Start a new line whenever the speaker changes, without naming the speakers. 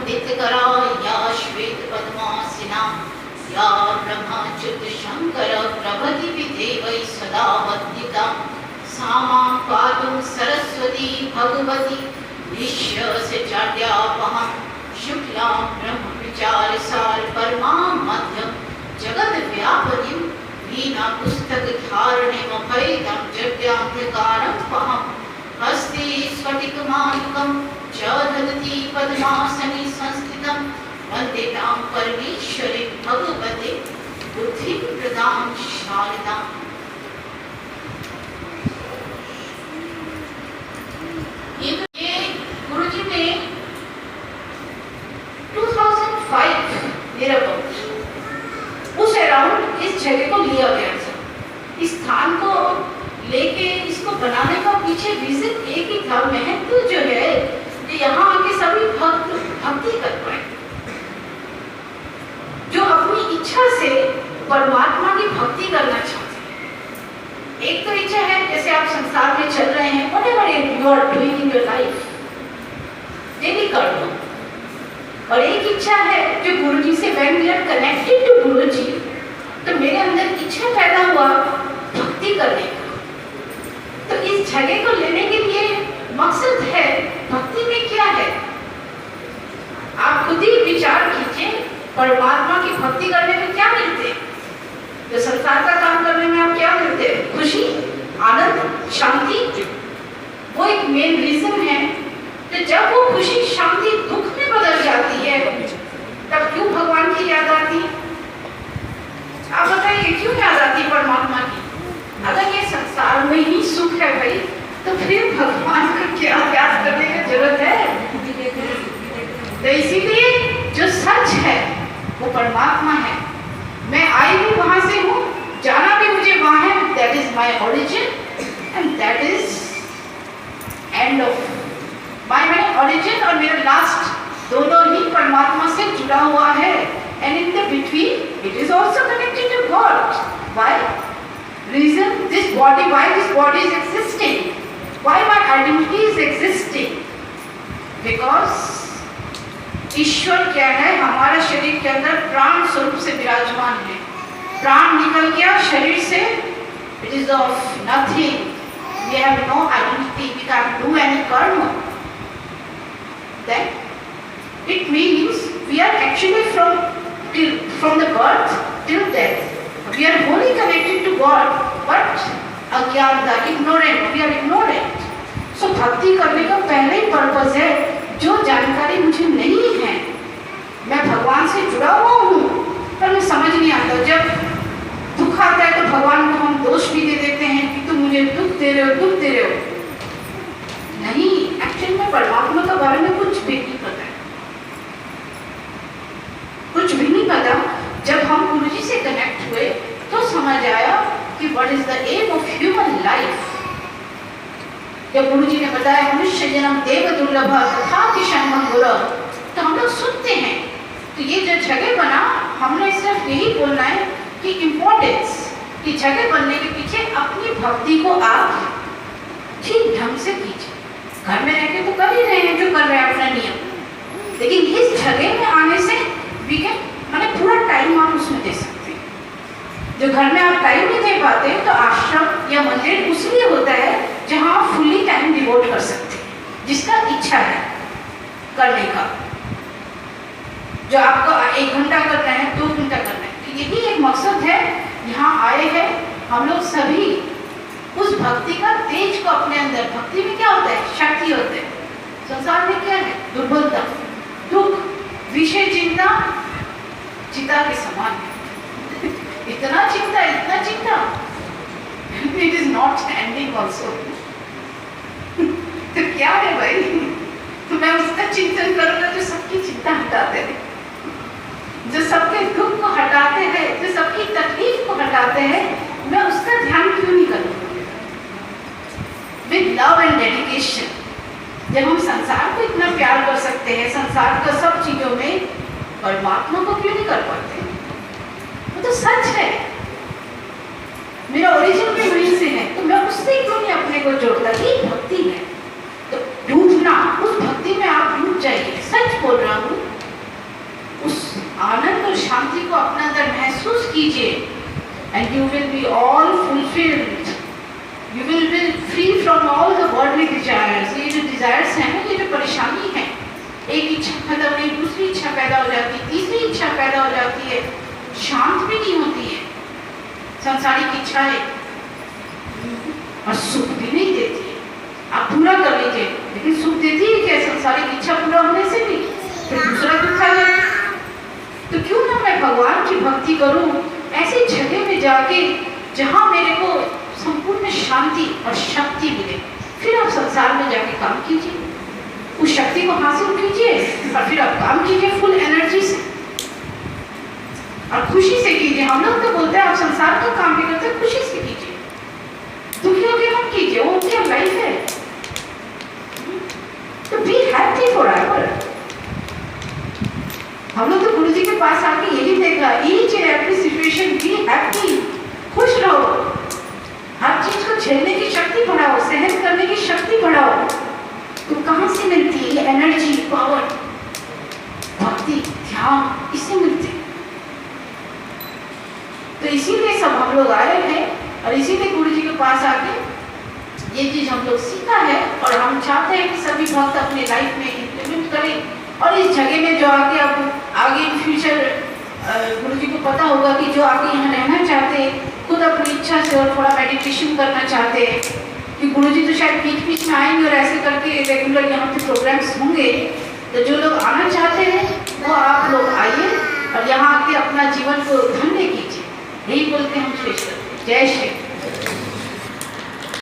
वन्दितकरा या श्वेतपद्मासिना या ब्रह्मच्युतशङ्कर प्रभृतिभिर्देवैः सदा वन्दिता सा मां पातु सरस्वती भगवती निःशेषाद्यापहं शुक्लां ब्रह्मविचारसार परमां मध्यं जगद्व्यापिनीं वीणापुस्तकधारिणीमभयदं जड्यान्धकारं पहं हस्ते स्फटिकमालिकं च ददती पद्मासने संस्थितं वन्दे तां परमेश्वरीं भगवते बुद्धिं प्रदां शारदाम्। ये गुरुजी ने 2005 उस अराउंड इस जगह को लिया गया था। इस स्थान को लेके इसको बनाने का पीछे विजन एक ही था, महत्व जो है कि यहाँ आके सभी भक्त भक्ति कर पाए, जो अपनी इच्छा से परमात्मा की भक्ति करना चाहते हैं। एक तो इच्छा है जैसे आप संसार में चल रहे हैं, whatever you are doing in your life, daily कर लो। और एक इच्छा है जो गुरुजी से when we are connected to गुरुजी, तो मेरे अंदर इच्छा पैदा हुआ भक्ति करने का। तो इस जगह को लेने के लिए मकसद है भक्ति में क्या है, आप खुद ही विचार कीजिए। परमात्मा की भक्ति करने में क्या मिलते हैं, जो संसार का काम करने में आप क्या मिलते हैं, खुशी, आनंद, शांति। वो एक मेन रीजन है। तो जब वो खुशी शांति दुख में बदल जाती है तब क्यों भगवान की याद आती है? आप बताइए क्यों याद आती है परमात्मा की? अगर ये संसार में ही सुख है भाई, तो फिर भगवान को क्या याद करने की जरूरत है? तो इसीलिए जो सच है वो परमात्मा है। मैं आई भी वहां से हूँ, जाना भी मुझे वहां है। That is my origin and that is end of my origin. और मेरा लास्ट दोनों ही परमात्मा से जुड़ा हुआ है। And in the between it is also connected to God. Why reason this body, why this body is existing, why my identity is existing, because ईश्वर क्या है, हमारा शरीर के अंदर प्राण स्वरूप से विराजमान है। प्राण निकल गया शरीर से, it is of nothing, we have no identity, we can't do any karma. Then it means we are actually from the birth till death we are wholly connected to God, but अज्ञानता, ignorant, we are ignorant. So भक्ति करने का पहले ही purpose है, जो जानकारी मुझे नहीं है, मैं भगवान से जुड़ा हुआ हूँ पर मैं समझ नहीं आता। जब दुख आता है तो भगवान को हम दोष भी दे देते हैं कि तुम मुझे दुख दे रहे हो। नहीं, एक्चुअली में परमात्मा के बारे में कुछ भी नहीं पता है, कुछ भी नहीं पता। जब हम गुरुजी से कनेक्ट हुए तो समझ आया कि what is the aim of human life. जब गुरुजी ने बताया मनुष्य जन्म देव दुर्लभ तथा किशन मंगुर, तो हम लोग सुनते हैं। तो ये जो जगह बना, हमने सिर्फ यही बोलना है कि इम्पोर्टेंस कि जगह बनने के पीछे अपनी भक्ति को आप ठीक ढंग से कीजिए। घर में रह के तो कर ही रहे हैं जो कर रहे हैं अपना नियम, लेकिन इस जगह में आने से वी कैन मैंने पूरा टाइम आप उसमें दे सकते हैं। जो घर में आप टाइम नहीं दे पाते तो आश्रम या मंदिर उसलिए होता है जहां आप फुल्ली टाइम डिवोट कर सकते हैं, जिसका इच्छा है करने का। जो आपको 1 घंटा करना है, 2 घंटा करना है, तो यही एक मकसद है। यहाँ आए हैं हम लोग सभी उस भक्ति का तेज को अपने अंदर। भक्ति में क्या होता है, शक्ति होता है। संसार में क्या है, दुर्बलता, दुख, विषय चिंता चिता के समान है। इतना चिंता it is not ending also. तो क्या है भाई, तो मैं उसका चिंतन करूंगा जो सबकी चिंता हटाते हैं, जो सबके दुख को हटाते हैं, जो सबकी तकलीफ को हटाते हैं। मैं उसका ध्यान क्यों नहीं करूंगा? With love and dedication. जब हम संसार को इतना प्यार कर सकते हैं, संसार का सब चीजों में, परमात्मा को क्यों नहीं कर पाते? वो तो सच है, मेरा ओरिजिन भी वहीं से है, तो मैं उससे क्यों नहीं अपने को जोड़ता? ये भक्ति है। तो डूबना, उस भक्ति में आप डूब जाइए। सच बोल रहा हूँ, को अपने अंदर महसूस कीजिए and you will be all fulfilled, you will be free from all the worldly desires. ये जो डिजायर्स हैं ना, ये जो परेशानी है, एक इच्छा खत्म नहीं, दूसरी इच्छा पैदा हो जाती है, तीसरी इच्छा पैदा हो जाती है, शांत भी नहीं होती है संसारिक इच्छाएं, और सुख भी नहीं देती है। आप पूरा कर लीजिए, लेकिन सुख देती है क्या संसारिक इच्छा पूरा होने से भी? फिर दूसरा दुख आ जाता है। तो क्यों ना मैं भगवान की भक्ति करूं ऐसी जगह में जाके जहां मेरे को संपूर्ण शांति और शक्ति मिले। फिर आप संसार में जाके काम कीजिए, उस शक्ति को हासिल कीजिए और फिर आप काम कीजिए फुल एनर्जी से और खुशी से कीजिए। हम लोग तो बोलते हैं आप संसार का काम भी करते हैं, खुशी से कीजिए, दुखी होकर मत कीजिए, वो उनकी लाइफ है। तो बी हैप्पी फॉरएवर। हम लोग तो गुरु जी के पास आके यही देखा, each and every situation be happy, खुश रहो, हर चीज को झेलने की शक्ति बढ़ाओ, सहन करने की शक्ति बढ़ाओ। तो कहाँ से मिलती है ये एनर्जी, पावर? भक्ति, ध्यान, इससे मिलते हैं। तो इसीलिए सब हम लोग आए हैं और इसीलिए गुरु जी के पास आके ये चीज हम लोग सीखा है और हम चाहते हैं कि सभी भक्त अपने लाइफ में इम्प्लीमेंट करें। और इस जगह में जो आके अब आगे इन फ्यूचर गुरु जी को पता होगा कि जो आगे यहाँ रहना चाहते हैं, खुद अपनी इच्छा से और थोड़ा मेडिटेशन करना चाहते हैं, कि गुरु जी तो शायद बीच बीच में आएंगे और ऐसे करके रेगुलर यहाँ पे प्रोग्राम्स होंगे। तो जो लोग आना चाहते हैं वो आप लोग आइए और यहाँ आके अपना जीवन को धन्य कीजिए। यही बोल के हम शेष करते हैं। जय श्री